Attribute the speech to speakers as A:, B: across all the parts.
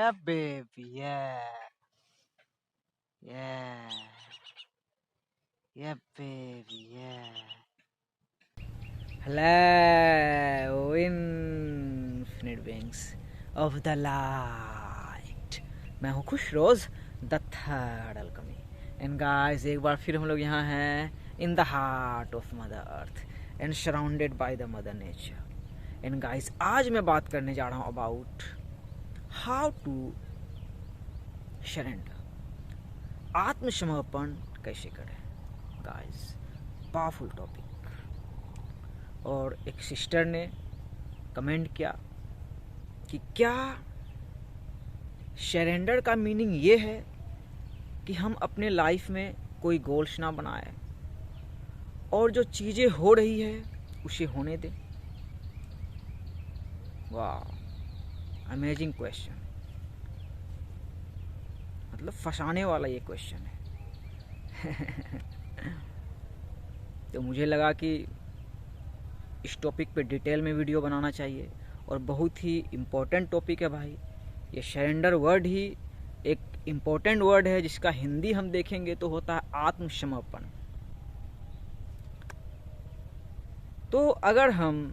A: Yeah, baby. Yeah. Yeah. Yeah, baby. Yeah. Hello, infinite wings of the light. मैं हूँ खुश रोज the third अलकमी. And guys, एक बार फिर हम लोग यहाँ हैं in the heart of mother earth and surrounded by the mother nature. And guys, आज मैं बात करने जा रहा हूँ अबाउट हाउ टू सरेंडर, आत्मसमर्पण कैसे करें. Guys, powerful topic. और एक सिस्टर ने कमेंट किया कि क्या सरेंडर का मीनिंग ये है कि हम अपने लाइफ में कोई गोल्स ना बनाए और जो चीज़ें हो रही है उसे होने दें. वाह, अमेजिंग क्वेश्चन. मतलब फंसाने वाला ये क्वेश्चन है. तो मुझे लगा कि इस टॉपिक पे डिटेल में वीडियो बनाना चाहिए और बहुत ही इम्पोर्टेंट टॉपिक है भाई. ये सरेंडर वर्ड ही एक इम्पोर्टेंट वर्ड है जिसका हिंदी हम देखेंगे तो होता है आत्मसमर्पण. तो अगर हम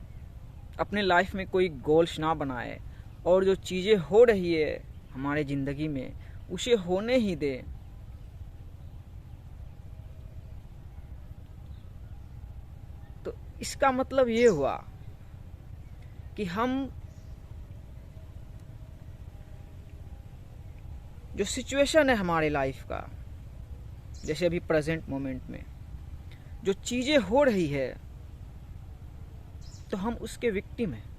A: अपने लाइफ में कोई गोल्स ना बनाए और जो चीज़ें हो रही है हमारे ज़िंदगी में उसे होने ही दें, तो इसका मतलब ये हुआ कि हम जो सिचुएशन है हमारे लाइफ का, जैसे अभी प्रेजेंट मोमेंट में जो चीज़ें हो रही है तो हम उसके विक्टिम हैं.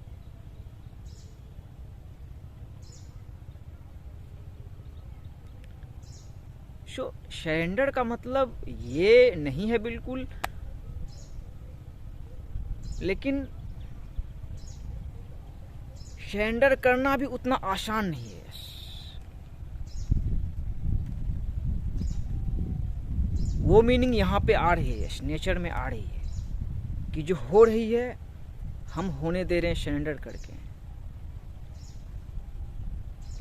A: सो सरेंडर का मतलब ये नहीं है बिल्कुल, लेकिन सरेंडर करना भी उतना आसान नहीं है. वो मीनिंग यहाँ पे आ रही है, नेचर में आ रही है कि जो हो रही है हम होने दे रहे हैं सरेंडर करके.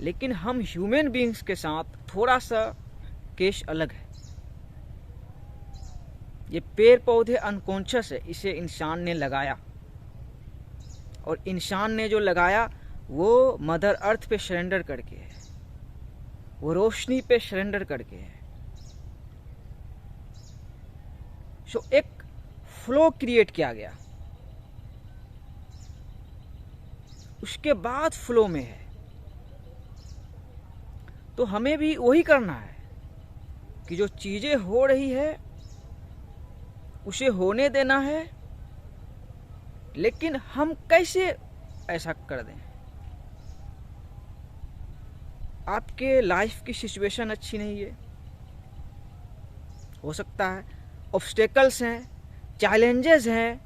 A: लेकिन हम ह्यूमन बीइंग्स के साथ थोड़ा सा केस अलग है. ये पेड़ पौधे अनकॉन्शियस है, इसे इंसान ने लगाया और इंसान ने जो लगाया वो मदर अर्थ पे सरेंडर करके है, वो रोशनी पे सरेंडर करके है. सो एक फ्लो क्रिएट किया गया, उसके बाद फ्लो में है. तो हमें भी वही करना है कि जो चीजें हो रही है उसे होने देना है, लेकिन हम कैसे ऐसा कर दें. आपके लाइफ की सिचुएशन अच्छी नहीं है, हो सकता है ऑब्स्टेकल्स हैं, चैलेंजेस हैं,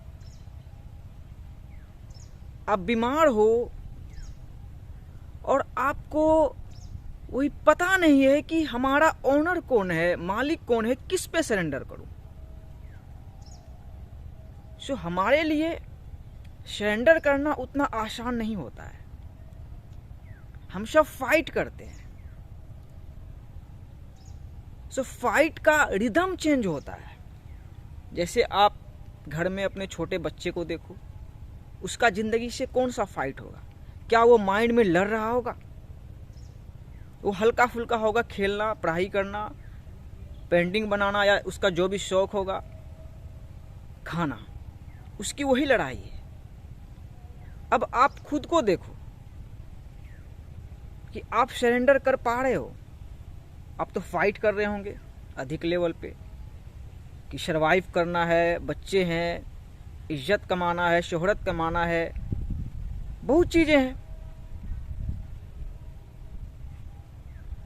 A: आप बीमार हो और आपको वही पता नहीं है कि हमारा ओनर कौन है, मालिक कौन है, किस पे सरेंडर करूं. सो हमारे लिए सरेंडर करना उतना आसान नहीं होता है. हम सब फाइट करते हैं. सो फाइट का रिदम चेंज होता है. जैसे आप घर में अपने छोटे बच्चे को देखो, उसका जिंदगी से कौन सा फाइट होगा. क्या वो माइंड में लड़ रहा होगा? वो हल्का फुल्का होगा, खेलना, पढ़ाई करना, पेंटिंग बनाना या उसका जो भी शौक होगा, खाना, उसकी वही लड़ाई है. अब आप खुद को देखो कि आप सरेंडर कर पा रहे हो. आप तो फाइट कर रहे होंगे अधिक लेवल पे कि सरवाइव करना है, बच्चे हैं, इज्जत कमाना है, शोहरत कमाना है, बहुत चीजें हैं.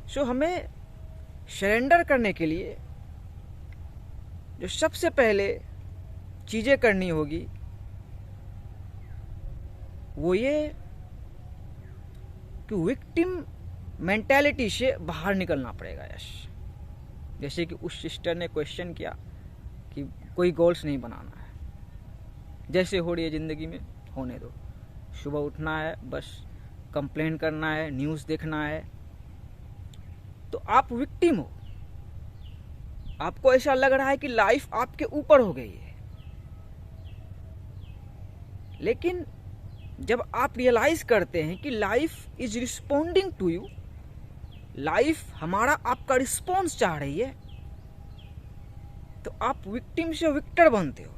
A: सो हमें सरेंडर करने के लिए जो सबसे पहले चीजें करनी होगी वो ये कि विक्टिम मेंटालिटी से बाहर निकलना पड़ेगा. यश, जैसे कि उस सिस्टर ने क्वेश्चन किया कि कोई गोल्स नहीं बनाना है, जैसे हो रही है ज़िंदगी में होने दो. सुबह उठना है, बस कंप्लेन करना है, न्यूज़ देखना है, तो आप विक्टिम हो। आपको ऐसा लग रहा है कि लाइफ आपके ऊपर हो गई है। लेकिन जब आप रियलाइज करते हैं कि life is responding to you, life हमारा आपका रिस्पॉन्स चाह रही है, तो आप विक्टिम से विक्टर बनते हो।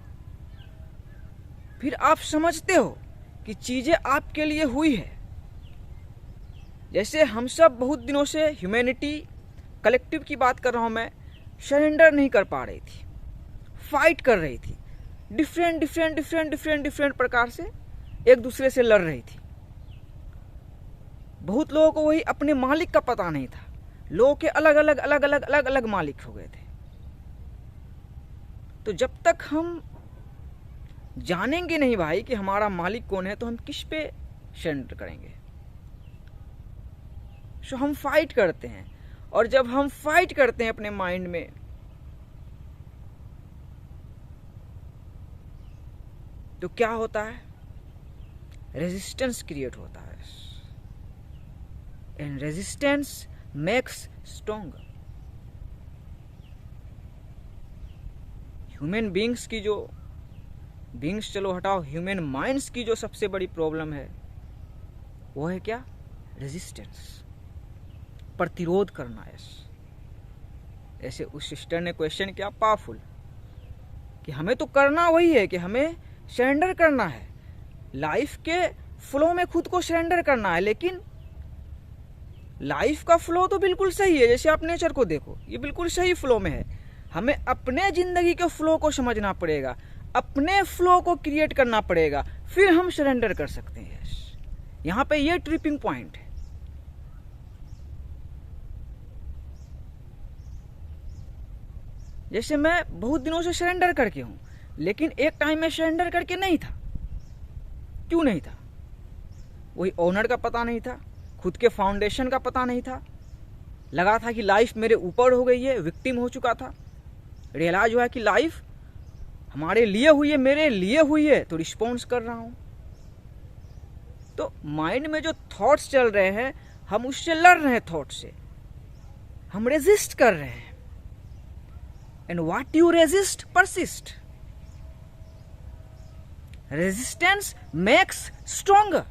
A: फिर आप समझते हो कि चीजें आपके लिए हुई है। जैसे हम सब बहुत दिनों से ह्यूमैनिटी कलेक्टिव की बात कर रहा हूं मैं, सरेंडर नहीं कर पा रही थी, फाइट कर रही थी, डिफरेंट प्रकार से एक दूसरे से लड़ रही थी। बहुत लोगों को वही अपने मालिक का पता नहीं था, लोगों के अलग अलग मालिक हो गए थे। तो जब तक हम जानेंगे नहीं भाई कि हमारा मालिक कौन है, तो हम किस पे सरेंडर करेंगे। सो हम फाइट करते हैं, और जब हम फाइट करते हैं अपने माइंड में, तो क्या होता है, रेजिस्टेंस क्रिएट होता है, and resistance makes stronger. Human beings की जो बींग्स चलो हटाओ, ह्यूमन माइंड्स की जो सबसे बड़ी प्रॉब्लम है वो है क्या, रेजिस्टेंस, प्रतिरोध करना है। ऐसे उस सिस्टर ने क्वेश्चन किया पावरफुल, कि हमें तो करना वही है कि हमें सरेंडर करना है, लाइफ के फ्लो में खुद को सरेंडर करना है। लेकिन लाइफ का फ्लो तो बिल्कुल सही है, जैसे आप नेचर को देखो, ये बिल्कुल सही फ्लो में है। हमें अपने जिंदगी के फ्लो को समझना पड़ेगा, अपने फ्लो को क्रिएट करना पड़ेगा, फिर हम सरेंडर कर सकते हैं। यहां पे ये ट्रिपिंग पॉइंट है। जैसे मैं बहुत दिनों से सरेंडर करके हूं, लेकिन एक टाइम में सरेंडर करके नहीं था। क्यों नहीं था? वही ओनर का पता नहीं था, खुद के फाउंडेशन का पता नहीं था, लगा था कि लाइफ मेरे ऊपर हो गई है, विक्टिम हो चुका था। रियलाइज हुआ कि लाइफ हमारे लिए हुई है, मेरे लिए हुई है, तो रिस्पॉन्स कर रहा हूं। तो माइंड में जो थॉट्स चल रहे हैं, हम उससे लड़ रहे हैं, थॉट से हम रेजिस्ट कर रहे हैं। And what you resist persist. Resistance makes stronger.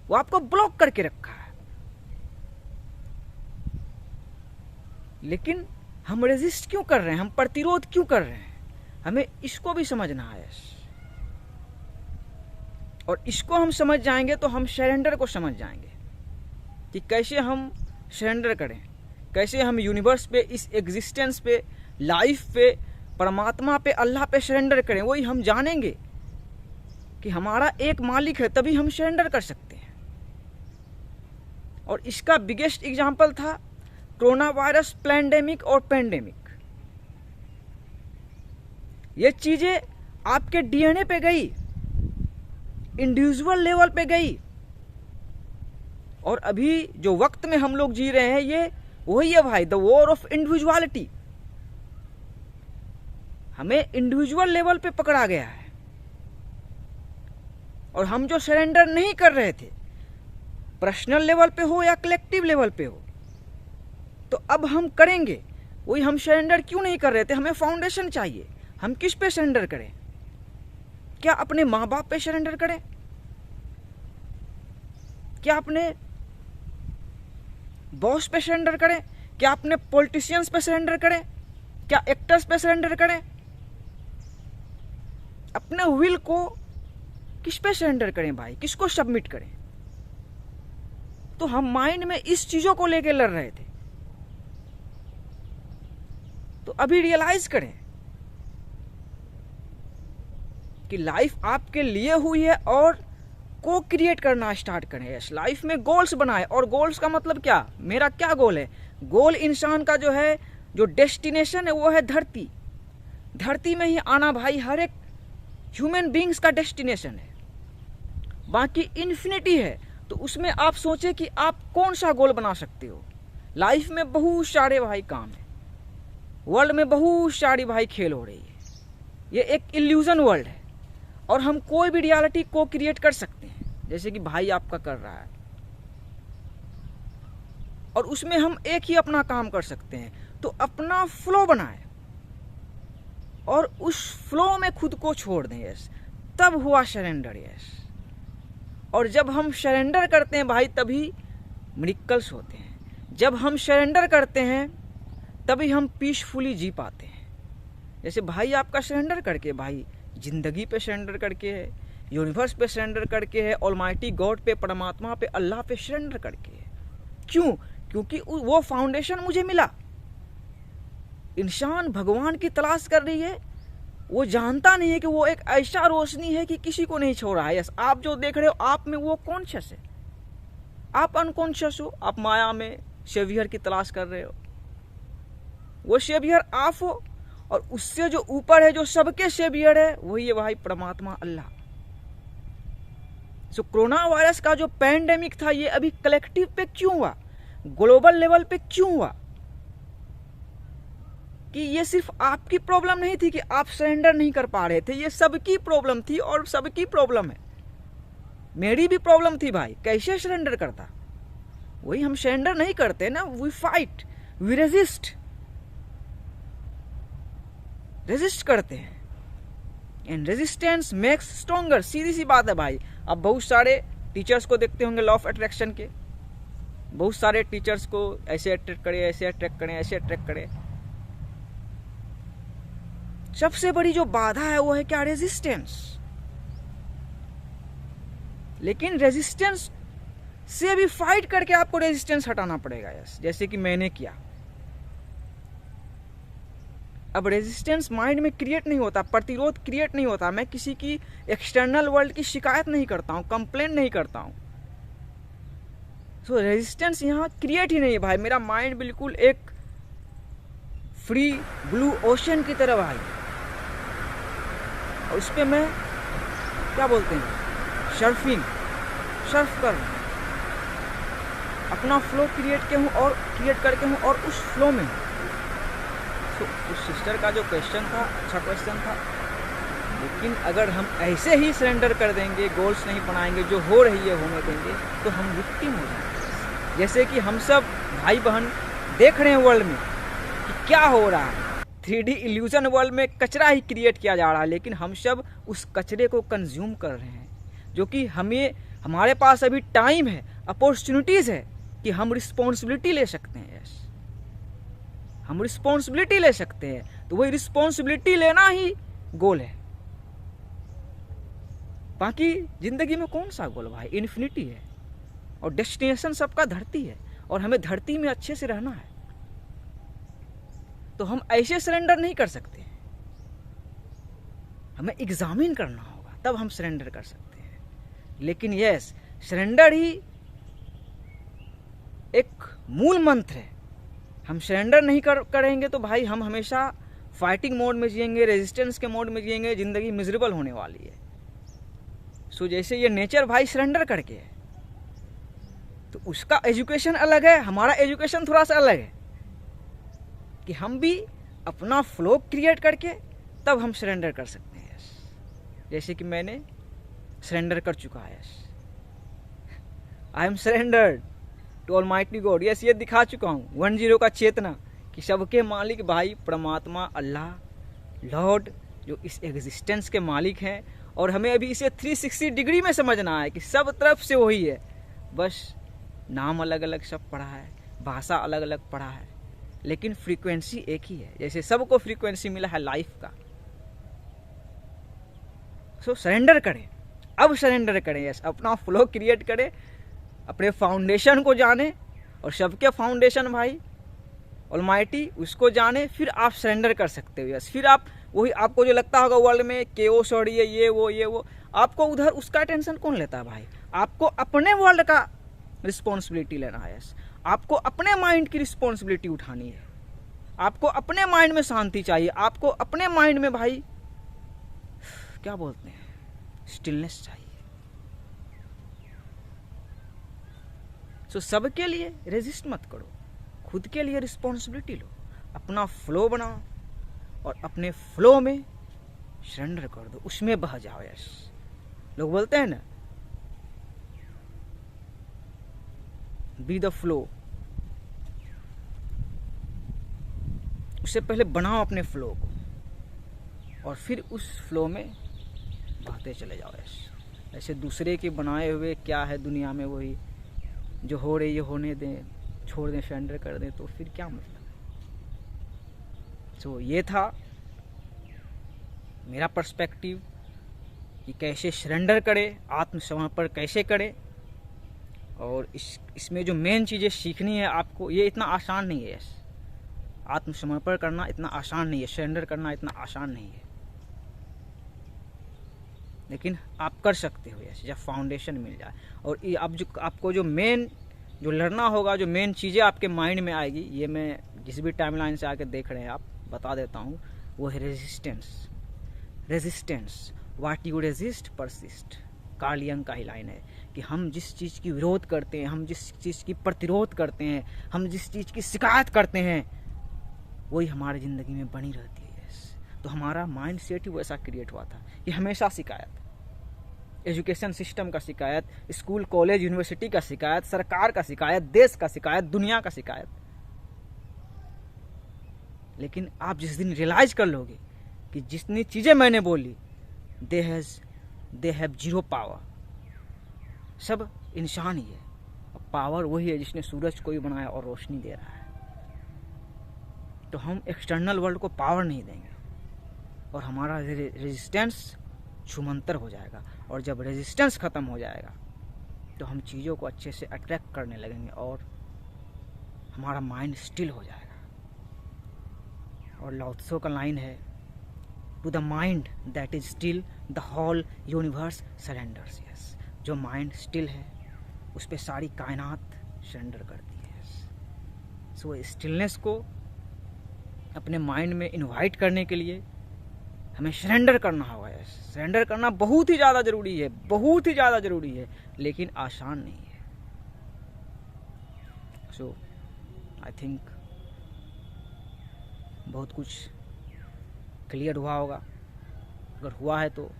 A: वो आपको ब्लॉक करके रखा है, लेकिन हम रेजिस्ट क्यों कर रहे हैं, हम प्रतिरोध क्यों कर रहे हैं, हमें इसको भी समझना है। और इसको हम समझ जाएंगे तो हम सरेंडर को समझ जाएंगे कि कैसे हम सरेंडर करें, कैसे हम यूनिवर्स पे, इस एग्जिस्टेंस पे, लाइफ पे, परमात्मा पे, अल्लाह पे सरेंडर करें। वही हम जानेंगे कि हमारा एक मालिक है, तभी हम सरेंडर कर सकते हैं। और इसका बिगेस्ट एग्जाम्पल था कोरोना वायरस, पैंडेमिक और पेंडेमिक। ये चीजें आपके डीएनए पे गई, इंडिविजुअल लेवल पे गई। और अभी जो वक्त में हम लोग जी रहे हैं, ये वही है भाई, द वॉर ऑफ इंडिविजुअलिटी। हमें इंडिविजुअल लेवल पे पकड़ा गया है, और हम जो सरेंडर नहीं कर रहे थे, पर्सनल लेवल पे हो या कलेक्टिव लेवल पे हो, तो अब हम करेंगे। वही हम सरेंडर क्यों नहीं कर रहे थे, हमें फाउंडेशन चाहिए। हम किस पे सरेंडर करें? क्या अपने माँ बाप पे सरेंडर करें? क्या अपने बॉस पे सरेंडर करें? क्या अपने पॉलिटिशियंस पे सरेंडर करें? क्या एक्टर्स पे सरेंडर करें? अपने विल को किस पे सरेंडर करें भाई, किसको सबमिट करें? तो हम माइंड में इस चीजों को लेकर लड़ रहे थे। तो अभी रियलाइज करें कि लाइफ आपके लिए हुई है, और को क्रिएट करना स्टार्ट करें। यस, लाइफ में गोल्स बनाए। और गोल्स का मतलब क्या, मेरा क्या गोल है? गोल इंसान का जो है, जो डेस्टिनेशन है, वो है धरती। धरती में ही आना भाई हर एक ह्यूमन बींग्स का डेस्टिनेशन है। बाकी इन्फिनिटी है, तो उसमें आप सोचे कि आप कौन सा गोल बना सकते हो। लाइफ में बहुत सारे भाई काम है, वर्ल्ड में बहुत सारी भाई खेल हो रही है। ये एक इल्यूजन वर्ल्ड है, और हम कोई भी रियलिटी को क्रिएट कर सकते हैं, जैसे कि भाई आपका कर रहा है। और उसमें हम एक ही अपना काम कर सकते हैं। तो अपना फ्लो बनाए और उस फ्लो में खुद को छोड़ दें, यस, तब हुआ सरेंडर, यस। और जब हम सरेंडर करते हैं भाई, तभी मिरेकल्स होते हैं। जब हम सरेंडर करते हैं तभी हम पीसफुली जी पाते हैं। जैसे भाई आपका सरेंडर करके, भाई जिंदगी पे सरेंडर करके है, यूनिवर्स पे सरेंडर करके है, ऑलमाइटी गॉड पे, परमात्मा पे, अल्लाह पे सरेंडर करके है। क्यों? क्योंकि वो फाउंडेशन मुझे मिला। इंसान भगवान की तलाश कर रही है, वो जानता नहीं है कि वो एक ऐसा रोशनी है कि किसी को नहीं छोड़ रहा है। यस, आप जो देख रहे हो आप में वो कॉन्शियस है, आप अनकॉन्शियस हो, आप माया में सेवियर की तलाश कर रहे हो। वो सेवियर आप हो, और उससे जो ऊपर है, जो सबके सेवियर है, वही है भाई परमात्मा, अल्लाह। सो कोरोना वायरस का जो पैंडेमिक था, ये अभी कलेक्टिव पे क्यों हुआ, ग्लोबल लेवल पे क्यों हुआ? कि ये सिर्फ आपकी प्रॉब्लम नहीं थी कि आप सरेंडर नहीं कर पा रहे थे, ये सबकी प्रॉब्लम थी और सबकी प्रॉब्लम है। मेरी भी प्रॉब्लम थी भाई, कैसे सरेंडर करता? वही, हम सरेंडर नहीं करते ना, वी फाइट, वी रेजिस्ट करते हैं। And resistance makes stronger. सीधी सी बात है भाई। आप बहुत सारे टीचर्स को देखते होंगे लॉ ऑफ अट्रैक्शन के, बहुत सारे टीचर्स को ऐसे अट्रैक्ट करें, ऐसे अट्रैक्ट करें, ऐसे अट्रैक्ट करें। सबसे बड़ी जो बाधा है वो है क्या? रेजिस्टेंस। लेकिन रेजिस्टेंस से भी फाइट करके आपको रेजिस्टेंस हटाना पड़ेगा। यस, जैसे कि मैंने किया। अब रेजिस्टेंस माइंड में क्रिएट नहीं होता, प्रतिरोध क्रिएट नहीं होता। मैं किसी की एक्सटर्नल वर्ल्ड की शिकायत नहीं करता हूं, कंप्लेन नहीं करता हूं। सो रेजिस्टेंस यहां क्रिएट ही नहीं है भाई। मेरा माइंड बिल्कुल एक फ्री ब्लू ओशन की तरह भाई, और उस पर मैं क्या बोलते हैं, सर्फ कर रहा हूं। अपना फ्लो क्रिएट करके हूं और उस फ्लो में। तो उस सिस्टर का जो क्वेश्चन था, अच्छा क्वेश्चन था। लेकिन अगर हम ऐसे ही सरेंडर कर देंगे, गोल्स नहीं बनाएंगे, जो हो रही है होने देंगे, तो हम विक्टिम हो जाएंगे। जैसे कि हम सब भाई बहन देख रहे हैं वर्ल्ड में कि क्या हो रहा है। 3D इल्यूजन वर्ल्ड में कचरा ही क्रिएट किया जा रहा है, लेकिन हम सब उस कचरे को कंज्यूम कर रहे हैं। जो कि हमारे पास अभी टाइम है, अपॉर्चुनिटीज है कि हम रिस्पॉन्सिबिलिटी ले सकते हैं। यस, हम रिस्पॉन्सिबिलिटी ले सकते हैं। तो वही रिस्पॉन्सिबिलिटी लेना ही गोल है। बाकी जिंदगी में कौन सा गोल भाई? इन्फिनिटी है, और डेस्टिनेशन सबका धरती है, और हमें धरती में अच्छे से रहना है। तो हम ऐसे सरेंडर नहीं कर सकते, हमें एग्जामिन करना होगा, तब हम सरेंडर कर सकते हैं। लेकिन यस, सरेंडर ही एक मूल मंत्र है। हम सरेंडर नहीं करेंगे तो भाई हम हमेशा फाइटिंग मोड में जिएंगे, रेजिस्टेंस के मोड में जिएंगे, जिंदगी मिजरेबल होने वाली है। सो जैसे ये नेचर भाई सरेंडर करके है, तो उसका एजुकेशन अलग है, हमारा एजुकेशन थोड़ा सा अलग है, कि हम भी अपना फ्लो क्रिएट करके तब हम सरेंडर कर सकते हैं। यस, जैसे कि मैंने सरेंडर कर चुका है। Yes, I am surrendered to almighty God. Yes, ये दिखा चुका हूँ 10 का चेतना, कि सबके मालिक भाई परमात्मा, अल्लाह, लॉर्ड, जो इस एग्जिस्टेंस के मालिक हैं। और हमें अभी इसे 360 डिग्री में समझना है कि सब तरफ से वही है, बस नाम अलग अलग सब पढ़ा है, भाषा अलग अलग पढ़ा है, लेकिन फ्रीक्वेंसी एक ही है। जैसे सबको फ्रीक्वेंसी मिला है लाइफ का। सो सरेंडर करें, अब सरेंडर करें। यस, अपना फ्लो क्रिएट करें, अपने फाउंडेशन को जाने, और सबके फाउंडेशन भाई ऑलमाइटी, उसको जाने, फिर आप सरेंडर कर सकते हो। यस, फिर आप वही, आपको जो लगता होगा वर्ल्ड में केओस हो रही है, ये वो, आपको उधर उसका टेंशन कौन लेता है भाई? आपको अपने वर्ल्ड का रिस्पॉन्सिबिलिटी लेना है। यस, आपको अपने माइंड की रिस्पॉन्सिबिलिटी उठानी है। आपको अपने माइंड में शांति चाहिए, आपको अपने माइंड में भाई क्या बोलते हैं, स्टिलनेस चाहिए। सो सबके लिए रेजिस्ट मत करो, खुद के लिए रिस्पॉन्सिबिलिटी लो, अपना फ्लो बनाओ, और अपने फ्लो में सरेंडर कर दो, उसमें बह जाओ। यस, लोग बोलते हैं ना, बी द फ्लो, उससे पहले बनाओ अपने फ्लो को, और फिर उस फ्लो में बहते चले जाओ। ऐसे दूसरे के बनाए हुए क्या है दुनिया में, वही जो हो रही है होने दें, छोड़ दें, सरेंडर कर दें, तो फिर क्या मतलब है। तो ये था मेरा पर्सपेक्टिव कि कैसे सरेंडर करें, आत्मसमर्पण कैसे करें। और इसमें जो मेन चीज़ें सीखनी है आपको, ये इतना आसान नहीं है। आत्मसमर्पण करना इतना आसान नहीं है, सरेंडर करना इतना आसान नहीं है, लेकिन आप कर सकते हो ऐसे जब फाउंडेशन मिल जाए। और ये आपको जो मेन जो लड़ना होगा, जो मेन चीज़ें आपके माइंड में आएगी, ये मैं जिस भी टाइमलाइन से आके देख रहे हैं आप, बता देता हूँ, वो है resistance. Resistance, what you resist persist. Carl Jung का ही लाइन है कि हम जिस चीज़ की विरोध करते हैं, हम जिस चीज़ की प्रतिरोध करते हैं, हम जिस चीज़ की शिकायत करते हैं, वही हमारी ज़िंदगी में बनी रहती है। तो हमारा माइंड सेट ही वैसा क्रिएट हुआ था कि हमेशा शिकायत, एजुकेशन सिस्टम का शिकायत, स्कूल कॉलेज यूनिवर्सिटी का शिकायत, सरकार का शिकायत, देश का शिकायत, दुनिया का शिकायत। लेकिन आप जिस दिन रियलाइज कर लोगे कि जितनी चीज़ें मैंने बोली, दे हैव जीरो पावर, सब इंसान ही है, और पावर वही है जिसने सूरज को ही बनाया और रोशनी दे रहा है। तो हम एक्सटर्नल वर्ल्ड को पावर नहीं देंगे, और हमारा रेजिस्टेंस छूमंतर हो जाएगा। और जब रेजिस्टेंस ख़त्म हो जाएगा तो हम चीज़ों को अच्छे से अट्रैक्ट करने लगेंगे, और हमारा माइंड स्टिल हो जाएगा। और लाओ त्सो का लाइन है, to the mind that is still the whole universe surrenders. Yes, जो माइंड स्टिल है उस पर सारी कायनात सरेंडर करती है। सो स्टिलनेस को अपने माइंड में इनवाइट करने के लिए हमें सरेंडर करना होगा। सरेंडर करना बहुत ही ज़्यादा ज़रूरी है, बहुत ही ज़्यादा ज़रूरी है, लेकिन आसान नहीं है। सो आई थिंक बहुत कुछ क्लियर हुआ होगा। अगर हुआ है तो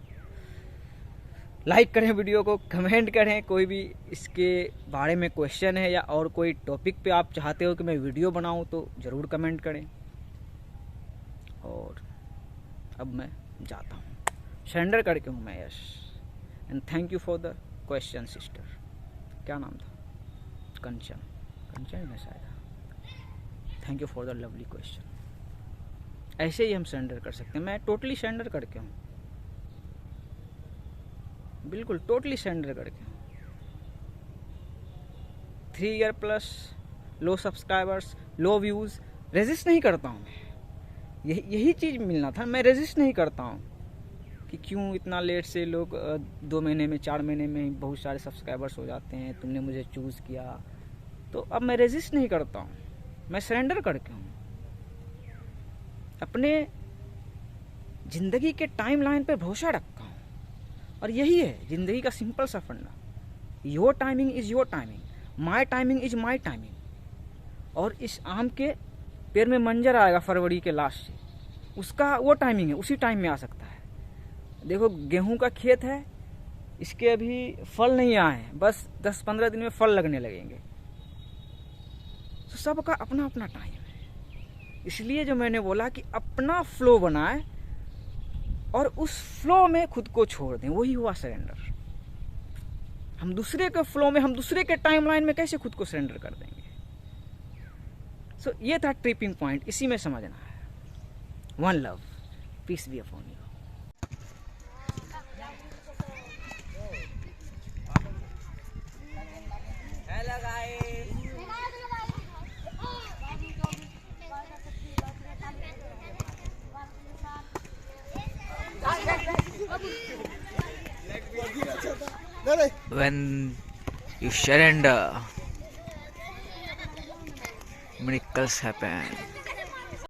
A: लाइक करें वीडियो को, कमेंट करें। कोई भी इसके बारे में क्वेश्चन है या और कोई टॉपिक पे आप चाहते हो कि मैं वीडियो बनाऊं तो ज़रूर कमेंट करें। और अब मैं जाता हूँ, सरेंडर करके हूँ मैं। Yes, and thank you for the question sister. क्या नाम था? कंचन में शायद। Thank you for the lovely question. ऐसे ही हम सरेंडर कर सकते हैं। मैं टोटली सरेंडर करके हूँ, बिल्कुल टोटली सरेंडर करके हूँ। 3 ईयर प्लस, लो सब्सक्राइबर्स, लो व्यूज़, रेजिस्ट नहीं करता हूँ मैं। यही चीज़ मिलना था। मैं रेजिस्ट नहीं करता हूँ कि क्यों इतना लेट से लोग 2 महीने में, 4 महीने में ही बहुत सारे सब्सक्राइबर्स हो जाते हैं, तुमने मुझे चूज़ किया। तो अब मैं रेजिस्ट नहीं करता हूँ, मैं सरेंडर करके हूँ। अपने ज़िंदगी के टाइमलाइन पे भरोसा रखता हूँ, और यही है ज़िंदगी का सिंपल सा फंडा। Your timing is your timing, my timing is my timing. और इस आम के पेड़ में मंजर आएगा फरवरी के लास्ट से, उसका वो टाइमिंग है, उसी टाइम में आ सकता है। देखो गेहूं का खेत है, इसके अभी फल नहीं आए हैं, बस 10-15 दिन में फल लगने लगेंगे। तो सबका अपना अपना टाइम है। इसलिए जो मैंने बोला कि अपना फ्लो बनाए और उस फ्लो में खुद को छोड़ दें, वही हुआ सरेंडर। हम दूसरे के फ्लो में, हम दूसरे के टाइमलाइन में कैसे खुद को सरेंडर कर देंगे। सो ये था ट्रिपिंग पॉइंट, इसी में समझना है। One love, peace be upon you. Hello guys, when you surrender, miracles happen.